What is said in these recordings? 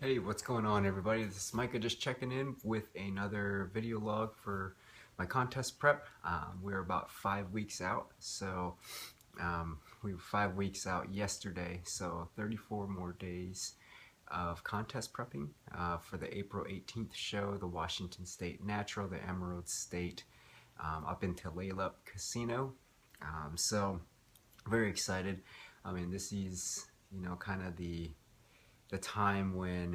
Hey, what's going on, everybody? This is Micah just checking in with another video log for my contest prep. We're about 5 weeks out, so we were 5 weeks out yesterday, so 34 more days of contest prepping for the April 18th show, the Washington State Natural, the Emerald State, up in Tulalip Casino. So very excited. I mean, this is, kind of the time when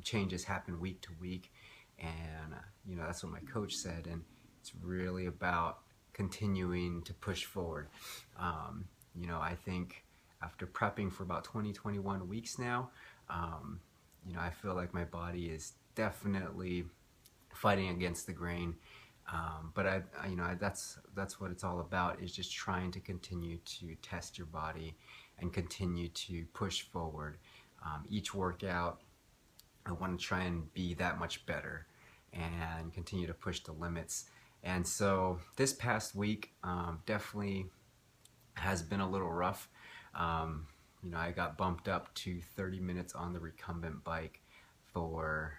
changes happen week to week, and that's what my coach said, and it's really about continuing to push forward. I think after prepping for about 21 weeks now, I feel like my body is definitely fighting against the grain, but that's what it's all about, is just trying to continue to test your body and continue to push forward. Each workout, I want to try and be that much better and continue to push the limits. And so this past week definitely has been a little rough. I got bumped up to 30 minutes on the recumbent bike for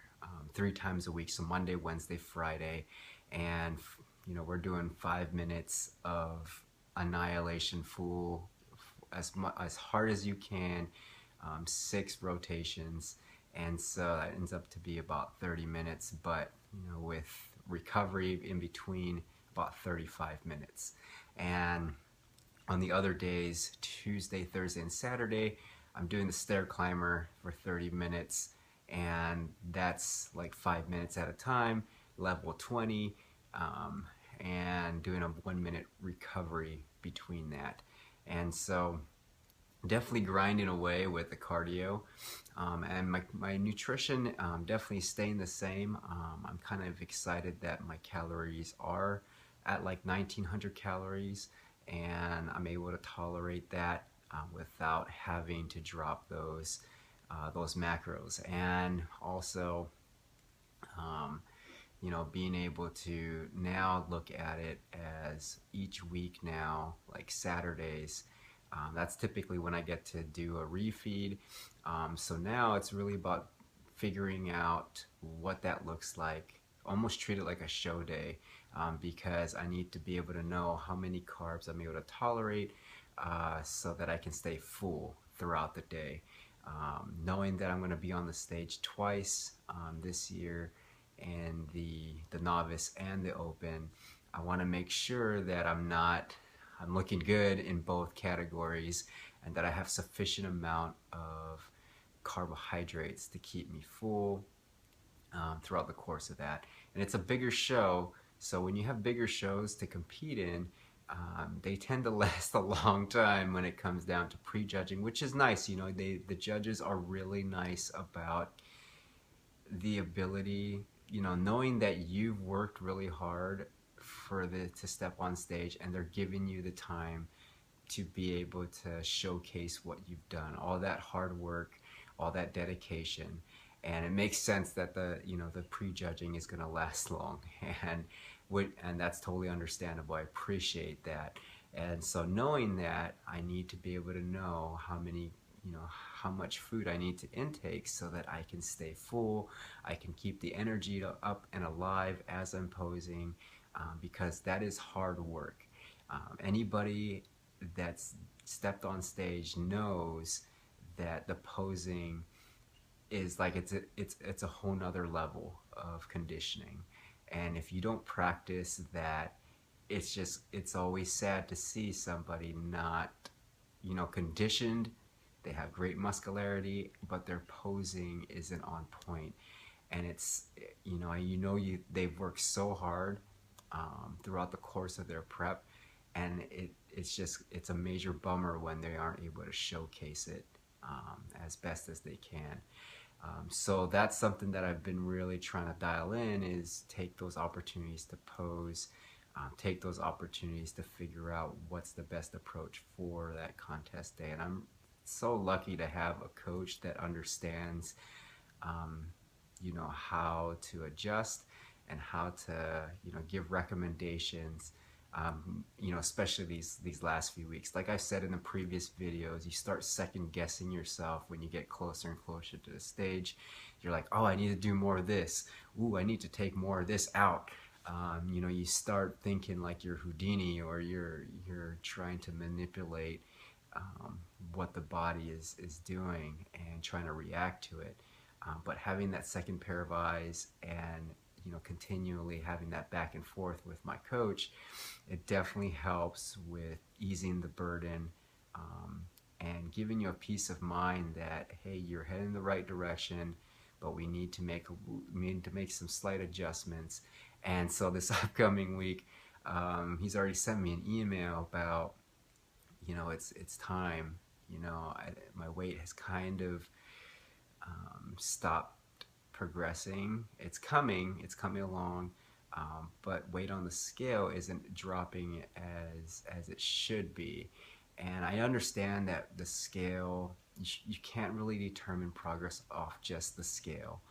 3 times a week, so Monday, Wednesday, Friday, and we're doing 5 minutes of annihilation full, as hard as you can, 6 rotations, and so that ends up to be about 30 minutes, but with recovery in between, about 35 minutes. And on the other days, Tuesday, Thursday, and Saturday, I'm doing the stair climber for 30 minutes, and that's like 5 minutes at a time, level 20, and doing a 1-minute recovery between that. And so definitely grinding away with the cardio, and my nutrition definitely staying the same. I'm kind of excited that my calories are at like 1900 calories, and I'm able to tolerate that without having to drop those macros. And also being able to now look at it as each week now, like Saturdays, that's typically when I get to do a refeed. So now it's really about figuring out what that looks like, almost treat it like a show day, because I need to be able to know how many carbs I'm able to tolerate, so that I can stay full throughout the day. Knowing that I'm going to be on the stage twice this year, in the novice and the open, I want to make sure that I'm looking good in both categories, and that I have sufficient amount of carbohydrates to keep me full throughout the course of that. And it's a bigger show, so when you have bigger shows to compete in, they tend to last a long time when it comes down to prejudging, which is nice. The judges are really nice about the ability, knowing that you've worked really hard to step on stage, and they're giving you the time to be able to showcase what you've done, all that hard work, all that dedication. And it makes sense that the prejudging is going to last long, and that's totally understandable. I appreciate that. And so knowing that, I need to be able to know how much food I need to intake so that I can stay full, I can keep the energy up and alive as I'm posing, because that is hard work. Anybody that's stepped on stage knows that the posing is like it's a whole nother level of conditioning, and if you don't practice that, it's always sad to see somebody not conditioned. They have great muscularity, but their posing isn't on point, and they've worked so hard throughout the course of their prep, and it's a major bummer when they aren't able to showcase it as best as they can. So that's something that I've been really trying to dial in, is take those opportunities to pose, take those opportunities to figure out what's the best approach for that contest day. And I'm so lucky to have a coach that understands how to adjust and how to give recommendations You know, especially these last few weeks. Like I said in the previous videos, you start second guessing yourself when you get closer and closer to the stage. You're like, oh, I need to do more of this. Ooh, I need to take more of this out. You know, you start thinking like you're Houdini, or you're trying to manipulate what the body is doing and trying to react to it. But having that second pair of eyes, and you know, continually having that back and forth with my coach, it definitely helps with easing the burden, and giving you a peace of mind that, hey, you're heading in the right direction, but we need to make some slight adjustments. And so this upcoming week, he's already sent me an email about, you know, it's time. You know, my weight has kind of stopped progressing. It's coming along, but weight on the scale isn't dropping as it should be. And I understand that the scale, you can't really determine progress off just the scale.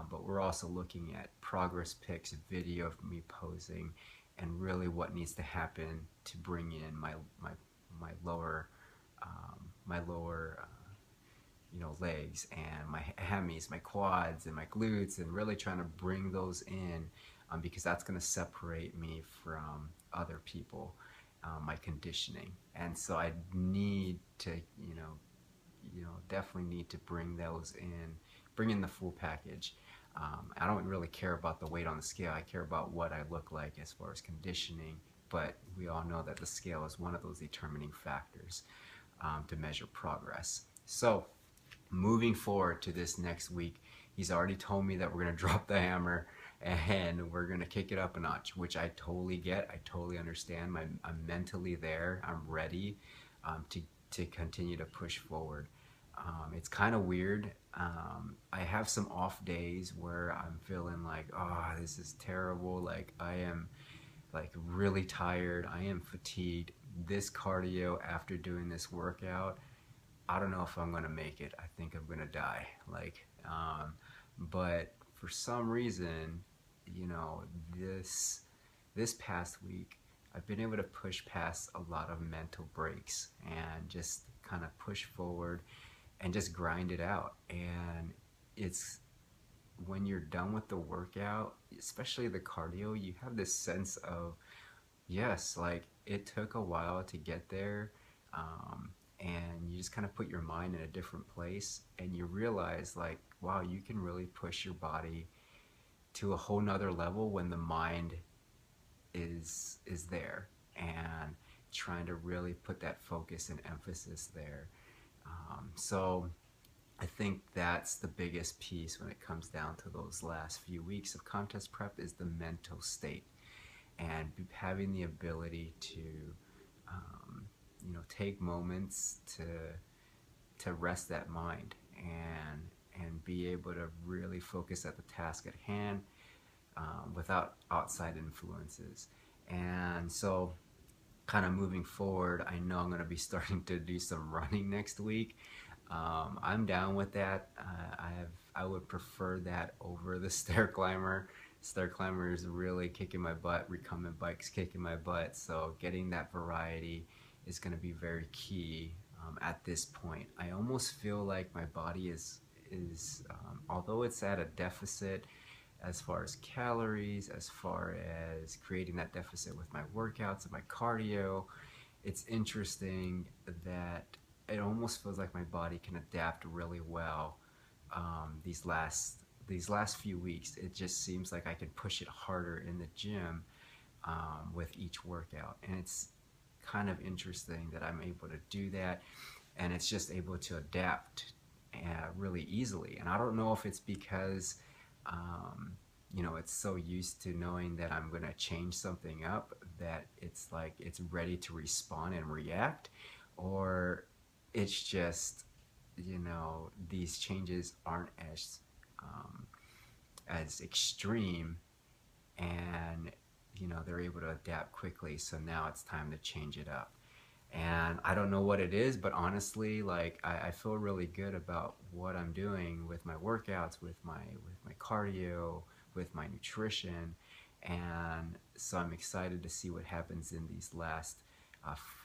But we're also looking at progress pics, video of me posing, and really what needs to happen to bring in my lower you know, legs, and my hammies, my quads, and my glutes, and really trying to bring those in, because that's going to separate me from other people, my conditioning. And so I need to, definitely need to bring those in, bring in the full package. I don't really care about the weight on the scale. I care about what I look like as far as conditioning, but we all know that the scale is one of those determining factors to measure progress. So moving forward to this next week, he's already told me that we're going to drop the hammer and we're going to kick it up a notch, which I totally get. I totally understand. I'm mentally there. I'm ready to continue to push forward. It's kind of weird. I have some off days where I'm feeling like, oh, this is terrible. Like, I am like really tired. I am fatigued. This cardio after doing this workout, I don't know if I'm gonna make it. I think I'm gonna die. Like, but for some reason, you know, this past week, I've been able to push past a lot of mental breaks and just kind of push forward and just grind it out. And it's when you're done with the workout, especially the cardio, you have this sense of, yes, like it took a while to get there. And you just kind of put your mind in a different place, and you realize like, wow, you can really push your body to a whole nother level when the mind is there, and trying to really put that focus and emphasis there. So I think that's the biggest piece when it comes down to those last few weeks of contest prep, is the mental state, and having the ability to take moments to rest that mind, and be able to really focus at the task at hand, without outside influences. And so kind of moving forward, I know I'm going to be starting to do some running next week. I'm down with that. I would prefer that over the stair climber. Stair climber is really kicking my butt. Recumbent bike's kicking my butt. So getting that variety is going to be very key at this point. I almost feel like my body is although it's at a deficit as far as calories, as far as creating that deficit with my workouts and my cardio, it's interesting that it almost feels like my body can adapt really well. These last few weeks, it just seems like I can push it harder in the gym with each workout, and it's kind of interesting that I'm able to do that, and it's just able to adapt really easily. And I don't know if it's because it's so used to knowing that I'm going to change something up that it's like it's ready to respond and react, or it's just, these changes aren't as extreme, and they're able to adapt quickly, so now it's time to change it up. And I don't know what it is, but honestly, like I feel really good about what I'm doing with my workouts, with my cardio, with my nutrition, And so I'm excited to see what happens in these last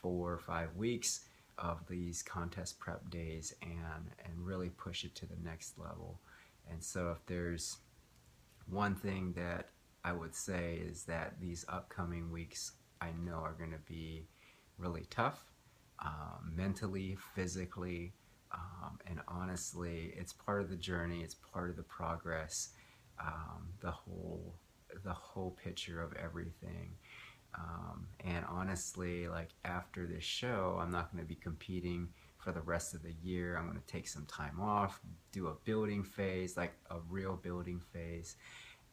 4 or 5 weeks of these contest prep days, and really push it to the next level. And so if there's one thing that I would say is that these upcoming weeks I know are going to be really tough, mentally, physically, and honestly, it's part of the journey. It's part of the progress. The whole picture of everything. And honestly, like after this show, I'm not going to be competing for the rest of the year. I'm going to take some time off, do a building phase, like a real building phase.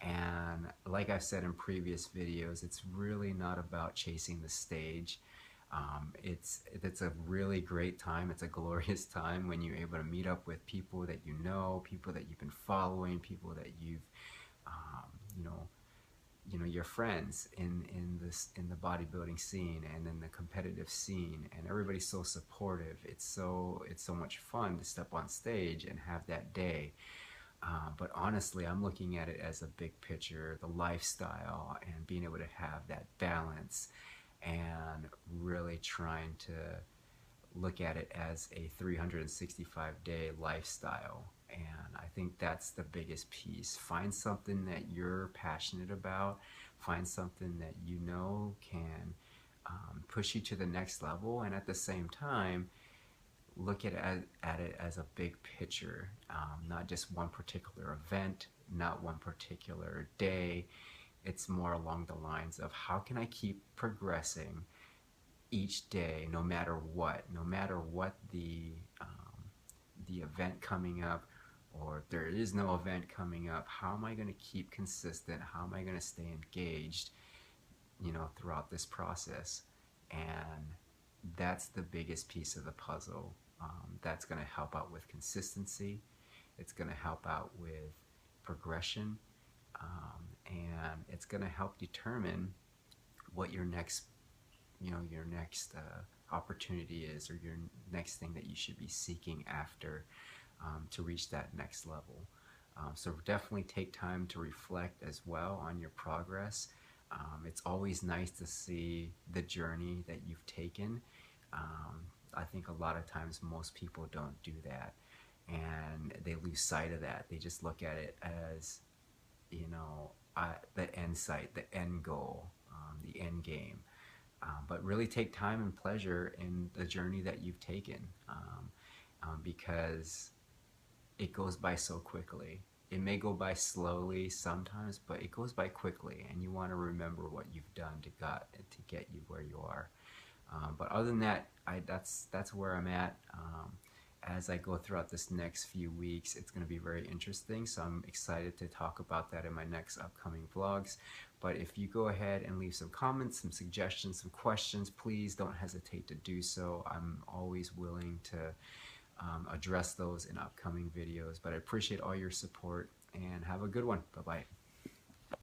And like I've said in previous videos, it's really not about chasing the stage. It's a really great time. It's a glorious time when you're able to meet up with people that you know, people that you've been following, people that you've, um, you know, your friends in the bodybuilding scene and in the competitive scene, and everybody's so supportive. It's so much fun to step on stage and have that day. But honestly, I'm looking at it as a big picture, the lifestyle, and being able to have that balance, and really trying to look at it as a 365-day lifestyle. And I think that's the biggest piece. Find something that you're passionate about. Find something that you know can push you to the next level. And at the same time, look at it as a big picture, not just one particular event, not one particular day. It's more along the lines of how can I keep progressing each day, no matter what the event coming up, or if there is no event coming up, how am I going to keep consistent? How am I going to stay engaged, throughout this process? And that's the biggest piece of the puzzle. That's going to help out with consistency. It's going to help out with progression, and it's going to help determine what your next opportunity is, or your next thing that you should be seeking after, to reach that next level. So definitely take time to reflect as well on your progress. It's always nice to see the journey that you've taken. I think a lot of times most people don't do that, and they lose sight of that. They just look at it as, the end sight, the end goal, the end game. But really take time and pleasure in the journey that you've taken, because it goes by so quickly. It may go by slowly sometimes, but it goes by quickly, and you want to remember what you've done to get you where you are. But other than that, that's where I'm at. As I go throughout this next few weeks, it's going to be very interesting, so I'm excited to talk about that in my next upcoming vlogs. But if you go ahead and leave some comments, some suggestions, some questions, please don't hesitate to do so. I'm always willing to address those in upcoming videos. But I appreciate all your support, and have a good one. Bye-bye.